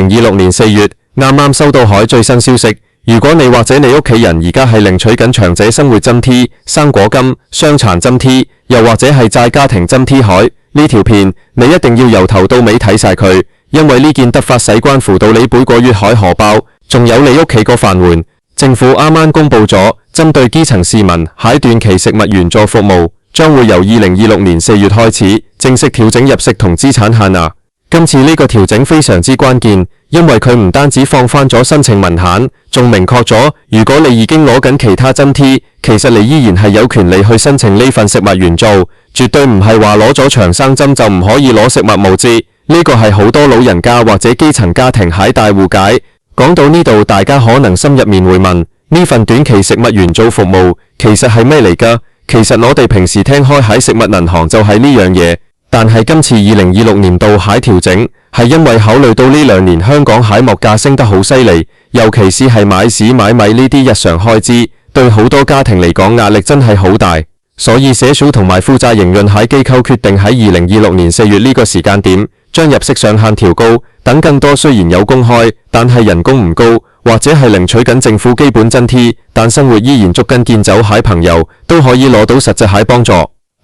2026年4月，啱啱收到海最新消息，如果你或者你屋企人而家係領取緊長者生活津貼、生果金、傷殘津貼，又或者係債家庭津貼海，呢條片你一定要由頭到尾睇晒佢，因為呢件突發使關乎到你每個月海荷包，仲有你屋企個飯碗。政府啱啱公布咗，針對基層市民喺短期食物援助服務，將會由2026年4月開始正式調整入息同資產限額。今次呢個調整非常之關鍵，因為佢唔單止放翻咗申請文限，仲明確咗，如果你已經攞緊其他津貼，其實你依然係有權利去申請呢份食物援助，絕對唔係話攞咗長生針就唔可以攞食物物資。呢個係好多老人家或者基層家庭喺大戶解。講到呢度，大家可能心入面會問，呢份短期食物援助服務其實係咩嚟㗎？其實我哋平時聽開喺食物銀行就係呢樣嘢，但係今次2026年度蟹調整係因為考慮到呢2年香港蟹物價升得好犀利，尤其是係買屎買米呢啲日常開支，對好多家庭嚟講壓力真係好大，所以社署同埋負責營運蟹機構決定喺2026年4月呢個時間點將入息上限調高，等更多雖然有公開，但係人工唔高，或者係領取緊政府基本津貼，但生活依然捉緊健走蟹朋友都可以攞到實際蟹幫助。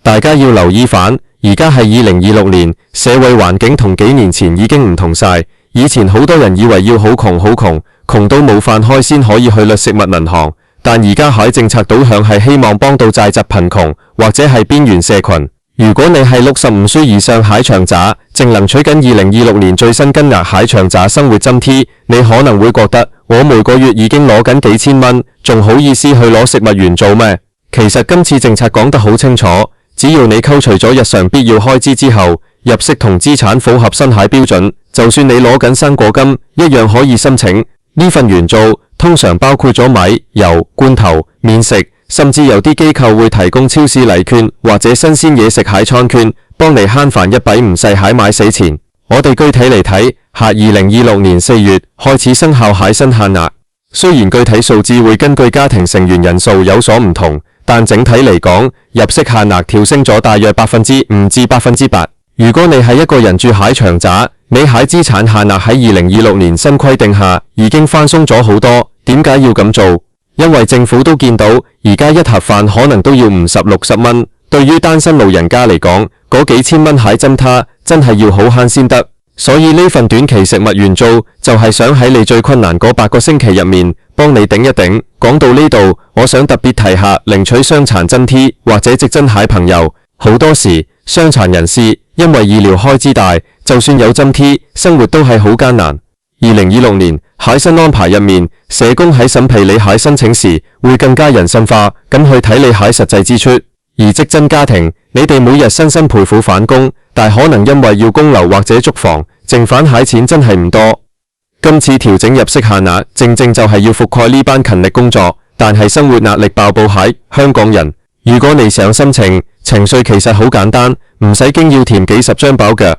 大家要留意返，而家係2026年，社會環境同幾年前已經唔同晒。以前好多人以為要好窮好窮，窮到冇飯開先可以去律食物銀行，但而家蟹政策導向係希望幫到債疾貧窮或者係邊緣社群。如果你係65歲以上蟹長者，正領取緊2026年最新金額蟹長者生活津貼，你可能會覺得我每個月已經攞緊幾千蚊，仲好意思去攞食物援助咩？其實今次政策講得好清楚，只要你扣除咗日常必要開支之後，入息同資產符合新蟹標準，就算你攞緊生果金，一樣可以申請。呢份援助通常包括咗米、油、罐頭、免食，甚至有啲機構會提供超市禮券或者新鮮嘢食蟹餐券，幫你慳飯一筆唔使蟹買死錢。我哋具體嚟睇，下2026年4月開始生效蟹新限額。雖然具體數字會根據家庭成員人數有所唔同，但整體嚟講，入息限額調升咗大約5%至8%。如果你係一個人住蟹長者，你蟹資產限額喺2026年新規定下已經寬鬆咗好多。點解要咁做？因為政府都見到而家一盒飯可能都要50-60蚊，對於單身老人家嚟講，嗰幾千蚊蟹針他真係要好慳先得。所以呢份短期食物援助就係想喺你最困難嗰8個星期入面幫你頂一頂。講到呢度，我想特別提下領取傷殘津貼或者職津蟹朋友，好多時傷殘人士因為醫療開支大，就算有津貼，生活都係好艱難。2026年蟹新安排入面，社工喺審批你蟹申請時會更加人性化咁去睇你蟹實際支出。而職津家庭，你哋每日辛辛苦苦返工，但可能因為要供樓或者租房，剩返蟹錢真係唔多。今次調整入息限額，正正就係要覆蓋呢班勤力工作，但係生活壓力爆煲蟹香港人。如果你想申請，程序其實好簡單，唔使經要填幾十張表嘅。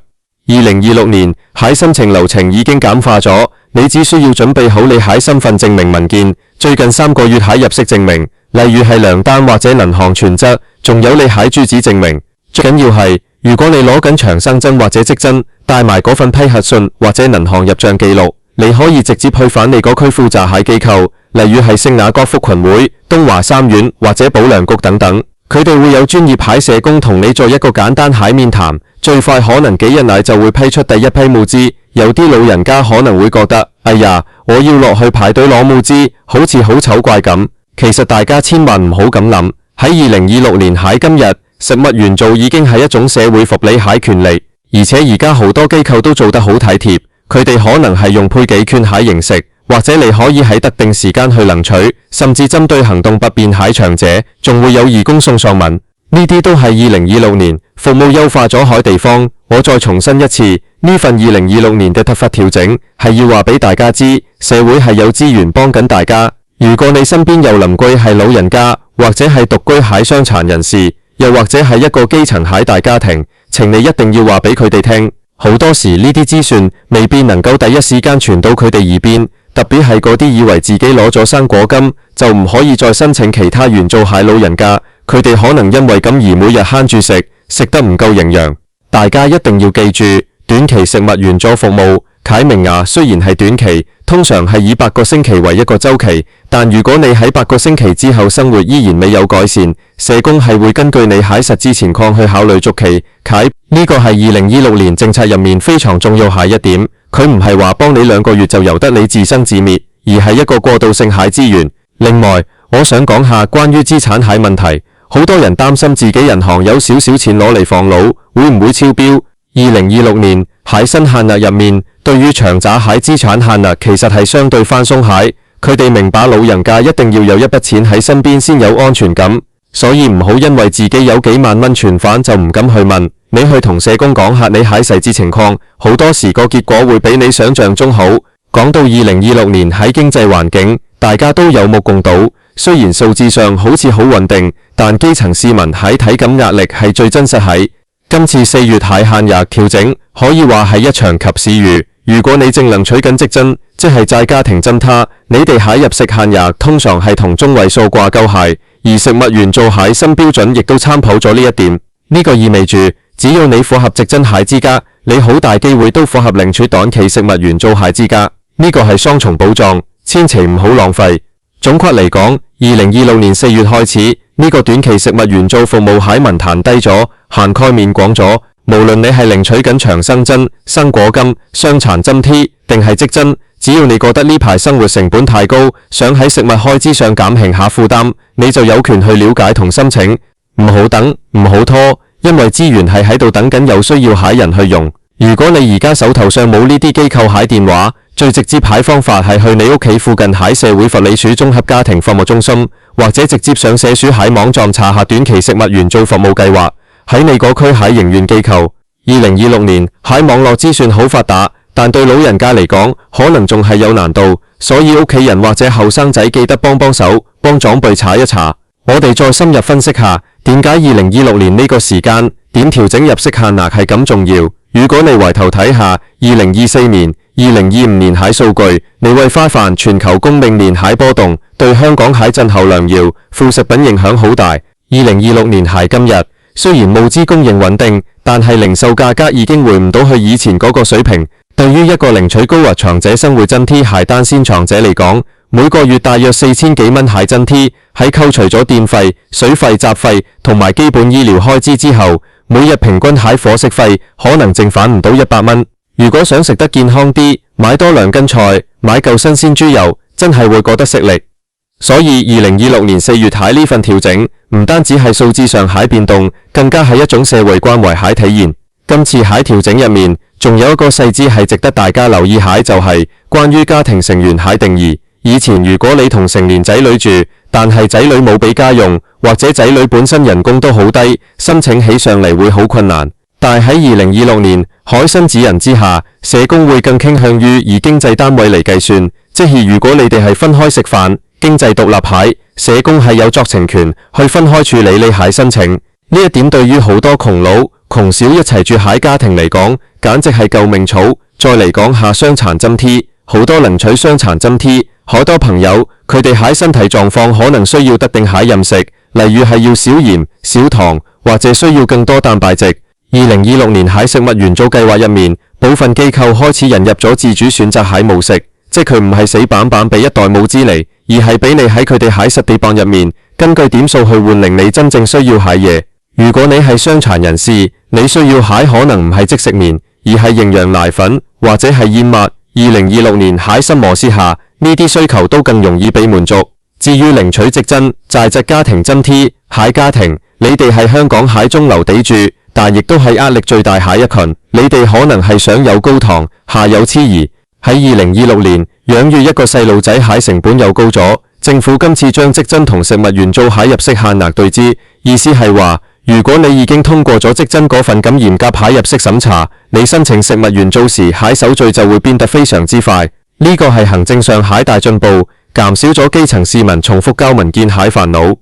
2026年蟹申請流程已經簡化咗，你只需要準備好你蟹身份證明文件，最近3個月蟹入息證明，例如係糧單或者銀行存摺，仲有你蟹住址證明。最緊要係，如果你攞緊長生津或者職津，帶埋嗰份批核信或者銀行入賬記錄，你可以直接去返你嗰區負責蟹機構，例如係聖雅各福群會、東華三院或者保良局等等，佢哋會有專業蟹社工同你做一個簡單蟹面談，最快可能幾日內就會批出第一批物資。有啲老人家可能會覺得，哎呀，我要落去排隊攞物資，好似好醜怪咁。其實大家千萬唔好咁諗，喺2026年蟹今日，食物援助已經係一種社會福利蟹權利，而且而家好多機構都做得好體貼，佢哋可能係用配給券蟹形式，或者你可以喺特定時間去領取，甚至針對行動不便蟹長者，仲會有義工送上門。呢啲都係2026年服務優化咗海地方。我再重申一次，呢份2026年嘅突發調整係要話俾大家知，社會係有資源幫緊大家。如果你身邊有鄰居係老人家，或者係獨居蟹傷殘人士，又或者係一個基層蟹大家庭，請你一定要話俾佢哋聽。好多時呢啲資訊未必能夠第一時間傳到佢哋耳邊，特別係嗰啲以為自己攞咗生果金就唔可以再申請其他援助蟹老人家，佢哋可能因為咁而每日慳住食，食得唔夠營養。大家一定要記住，短期食物援助服務啟明牙雖然係短期，通常係以8個星期為一個週期，但如果你喺8個星期之後生活依然未有改善，社工係會根據你喺實質情況去考慮續期啟。呢個係2026年政策入面非常重要下一點，佢唔係話幫你2個月就由得你自生自滅，而係一個過渡性蟹資源。另外，我想講下關於資產蟹問題，好多人擔心自己銀行有少少錢攞嚟放老，會唔會超標？2026年蟹新限額入面，對於長揸蟹資產限額其實係相對寬鬆蟹，佢哋明白老人家一定要有一筆錢喺身邊先有安全感，所以唔好因為自己有幾萬蚊存款就唔敢去問，你去同社工講下你蟹細節情況，好多時個結果會比你想象中好。講到2026年喺經濟環境，大家都有目共睹，雖然數字上好似好穩定，但基層市民喺體感壓力係最真實喺。今次4月蟹限額調整可以話係一場及時雨。如果你正領取緊職津，即係在家庭津貼，你哋蟹入息限額通常係同中位數掛鈎蟹，而食物員做蟹新標準亦都參考咗呢一點。呢個意味住，只要你符合職津蟹資格，你好大機會都符合領取短期食物員做蟹資格。呢個係雙重保障，千祈唔好浪費。總括嚟講，2026年4月開始，呢個短期食物員做服務蟹文壇低咗，涵蓋面廣咗。無論你係領取緊長生津、生果金、傷殘津貼定係職津，只要你覺得呢排生活成本太高，想喺食物開支上減輕下負擔，你就有權去了解同申請。唔好等，唔好拖，因為資源係喺度等緊有需要蟹人去用。如果你而家手頭上冇呢啲機構蟹電話，最直接蟹方法係去你屋企附近蟹社會福利署綜合家庭服務中心，或者直接上社署蟹網站查下短期食物員做服務計劃。喺你嗰區蟹營運機構。2026年蟹網絡資訊好發達，但對老人家嚟講可能仲係有難度，所以屋企人或者後生仔記得幫手，幫長輩查一查。我哋再深入分析下，點解2026年呢個時間點調整入息限額係咁重要。如果你回頭睇下2024年、2025年蟹數據，你會發現全球供應鏈蟹波動對香港蟹震後良藥、副食品影響好大。2026年蟹今日雖然物資供應穩定，但係零售價格已經回唔到去以前嗰個水平。對於一個領取高額長者生活津貼蟹單先長者嚟講，每個月大約4000幾蚊蟹津貼，喺扣除咗電費、水費、雜費同埋基本醫療開支之後，每日平均蟹伙食費可能剩返唔到100蚊。如果想食得健康啲，買多2斤菜，買嚿新鮮豬油，真係會覺得食力。所以2026年4月蟹呢份調整，唔單止係數字上蟹變動，更加係一種社會關懷蟹體現。今次蟹調整入面，仲有一個細節係值得大家留意蟹，就係關於家庭成員蟹定義。以前如果你同成年仔女住，但係仔女冇俾家用，或者仔女本身人工都好低，申請起上嚟會好困難。但喺2026年海新指引之下，社工會更傾向於以經濟單位嚟計算，即係如果你哋係分開食飯，經濟獨立蟹，社工係有酌情權去分開處理你蟹申請。呢一點對於好多窮佬窮小一齊住蟹家庭嚟講，簡直係救命草。再嚟講下傷殘津貼，好多領取傷殘津貼，好多朋友佢哋蟹身體狀況可能需要特定蟹飲食，例如係要少鹽、少糖，或者需要更多蛋白質。2026年蟹食物員做計劃入面，部分機構開始引入咗自主選擇蟹模式，即佢唔係死板板俾一袋物資嚟，而係俾你喺佢哋蟹實地磅入面，根據點數去換領你真正需要蟹嘢。如果你係傷殘人士，你需要蟹可能唔係即食麵，而係營養奶粉或者係燕麥。2026年蟹新模式下，呢啲需求都更容易被滿足。至於領取職津、在職家庭津貼，蟹家庭，你哋係香港蟹中流砥柱，但亦都係壓力最大蟹一群。你哋可能係上有高堂，下有妻兒。喺2026年，養育一個細路仔蟹成本又高咗，政府今次將職津同食物員做蟹入息限額對之，意思係話，如果你已經通過咗職津嗰份咁嚴格蟹入息審查，你申請食物員做時蟹手續就會變得非常之快。呢個係行政上蟹大進步，減少咗基層市民重複交文件蟹煩惱。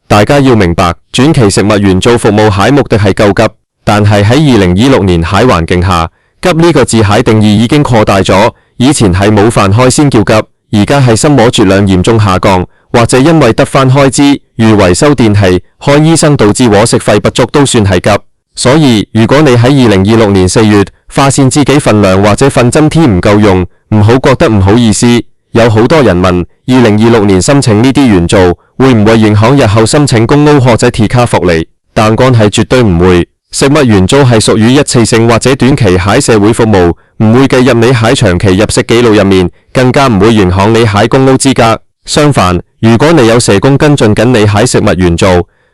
大家要明白，短期食物員做服務蟹目的係救急，但係喺2026年蟹環境下，急呢個字蟹定義已經擴大咗。以前係冇飯開先叫急，而家係生活質量嚴重下降，或者因為得返開支，如維修電器、看醫生導致伙食費不足都算係急。所以如果你喺2026年4月發現自己份糧或者份津貼唔夠用，唔好覺得唔好意思。有好多人問2026年申請呢啲援助會唔會影響日後申請公屋或者 T 卡福利？答案係絕對唔會。食物援助係屬於一次性或者短期喺社會服務，唔會計入你喺長期入息記錄入面，更加唔會影響你喺公屋資格。相反，如果你有社工跟進緊你喺食物援助，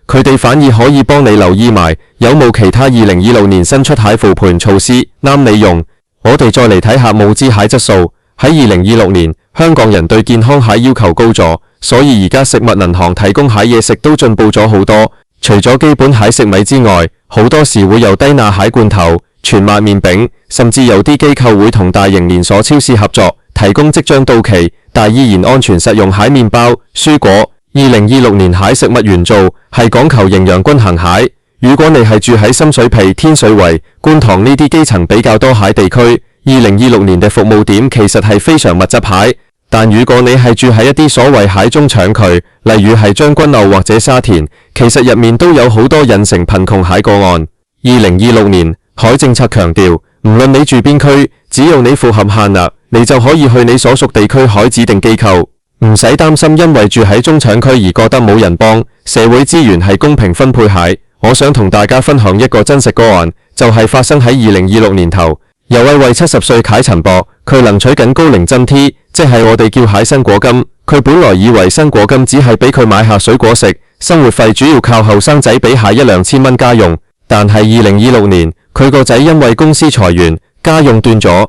佢哋反而可以幫你留意埋有冇其他2026年新出蟹扶盤措施啱你用。我哋再嚟睇下母資蟹質素。喺2026年，香港人對健康蟹要求高咗，所以而家食物銀行提供蟹嘢食都進步咗好多。除咗基本蟹食米之外，好多時會有低鈉蟹罐頭、全麥麵餅，甚至有啲機構會同大型連鎖超市合作，提供即將到期但依然安全實用蟹麵包、蔬果。2026年蟹食物援助係講求營養均衡蟹。如果你係住喺深水埗、天水圍、觀塘呢啲基層比較多蟹地區，2026年嘅服務點其實係非常密集蟹。但如果你係住喺一啲所謂蟹中產區，例如係將軍澳或者沙田，其實入面都有好多隱性貧窮蟹個案。2026年海政策強調，唔論你住邊區，只要你符合限額，你就可以去你所屬地區海指定機構，唔使擔心因為住喺中產區而覺得冇人幫。社會資源係公平分配蟹。我想同大家分享一個真實個案，就係發生喺2026年頭。有位70歲蟹陳博，佢領取緊高齡津貼，即係我哋叫蟹生果金。佢本來以為生果金只係俾佢買下水果食，生活費主要靠後生仔俾下1-2千蚊家用。但係2026年，佢個仔因為公司裁員，家用斷咗。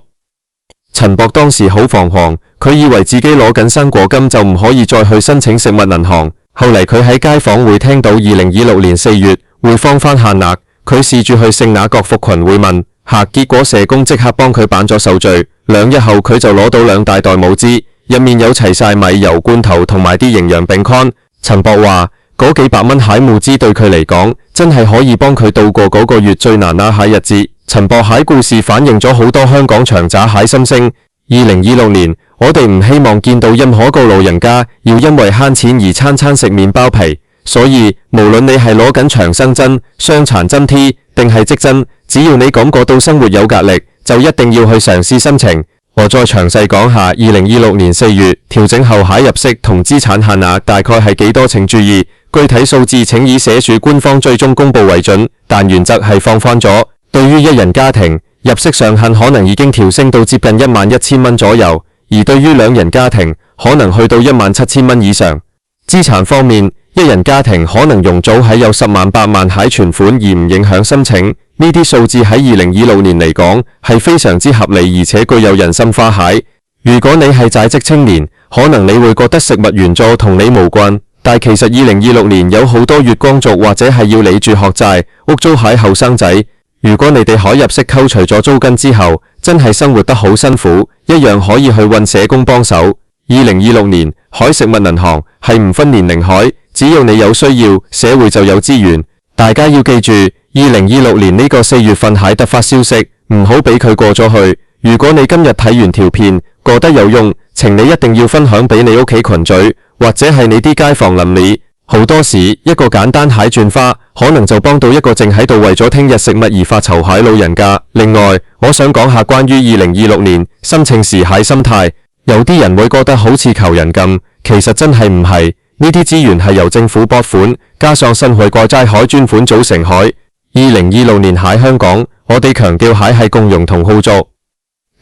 陳博當時好彷徨，佢以為自己攞緊生果金就唔可以再去申請食物銀行。後嚟佢喺街訪會聽到2026年4月會放返限額，佢試住去聖雅各福群會問下，結果社工即刻幫佢辦咗手續。2日後佢就攞到2大袋母資，入面有齊晒米油罐頭同埋啲營養餅乾。陳博話嗰幾百蚊蟹母資對佢嚟講真係可以幫佢度過嗰個月最難拿蟹日子。陳博蟹故事反映咗好多香港長揸蟹心聲。2026年我哋唔希望見到任何一個老人家要因為慳錢而餐餐食麵包皮，所以無論你係攞緊長生津、傷殘津貼定係職津，只要你感覺到生活有壓力，就一定要去嘗試申請。我再詳細講下2026年4月調整後蟹入息同資產限額大概係幾多，請注意具體數字請以社署官方最終公布為準，但原則係放寬咗。對於一人家庭，入息上限可能已經調升到接近11000蚊左右，而對於2人家庭可能去到17000蚊以上。資產方面，一人家庭可能容祖喺有10萬8萬蟹存款而唔影響申請，呢啲數字喺2026年嚟講係非常之合理，而且具有人心花蟹。如果你係在職青年，可能你會覺得食物援助同你無關，但其實2026年有好多月光族或者係要你住學債、屋租蟹後生仔。如果你哋可入息扣除咗租金之後，真係生活得好辛苦，一樣可以去揾社工幫手。2026年海食物銀行係唔分年齡海，只要你有需要，社會就有資源。大家要記住，2026年呢個4月份蟹突發消息，唔好俾佢過咗去。如果你今日睇完條片覺得有用，請你一定要分享俾你屋企群組，或者係你啲街坊鄰里。好多時一個簡單蟹轉化可能就幫到一個正喺度為咗聽日食物而發愁蟹老人家。另外，我想講下關於2026年申請時蟹心態。有啲人會覺得好似求人咁，其實真係唔係。呢啲資源係由政府撥款，加上新海國債海專款組成海。2026年蟹香港，我哋強調蟹係共用同合作。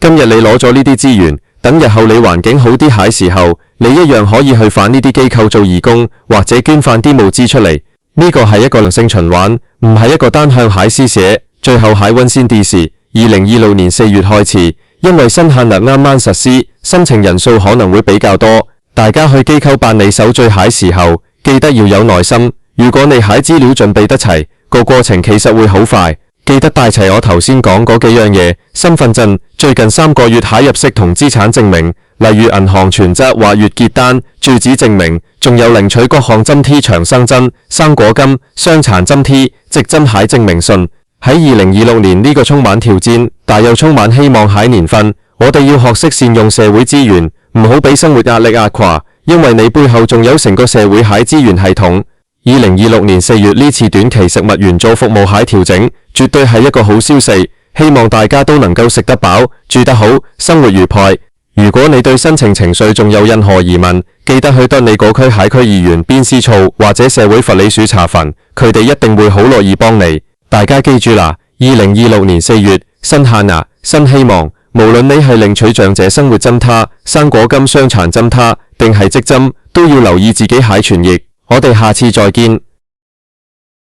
今日你攞咗呢啲資源，等日後你環境好啲蟹時候，你一樣可以去返呢啲機構做義工，或者捐返啲募資出嚟。呢個係一個良性循環，唔係一個單向蟹施捨。最後蟹溫先啲事，2026年4月開始，因為新限額啱啱實施，申請人數可能會比較多。大家去機構辦理手續蟹時候，記得要有耐心。如果你蟹資料準備得齊，個過程其實會好快。記得帶齊我頭先講嗰幾樣嘢：身份證、最近3個月蟹入息同資產證明，例如銀行存摺或月結單、住址證明，仲有領取各項津貼、長生津、生果金、傷殘津貼、職津蟹證明信。喺2026年呢個充滿挑戰，但又充滿希望蟹年份，我哋要學識善用社會資源，唔好俾生活壓力壓垮，因為你背後仲有成個社會蟹資源系統。2026年4月呢次短期食物援助服務蟹調整，絕對係一個好消息。希望大家都能夠食得飽、住得好、生活愉快。如果你對申請程序仲有任何疑問，記得去敦利果區蟹區議員邊司處或者社會福利署查詢，佢哋一定會好樂意幫你。大家記住啦，2026年4月，新限額、新希望，無論你係領取長者生活津貼、生果金、傷殘津貼定係積針，都要留意自己蟹傳疫。我哋下次再見。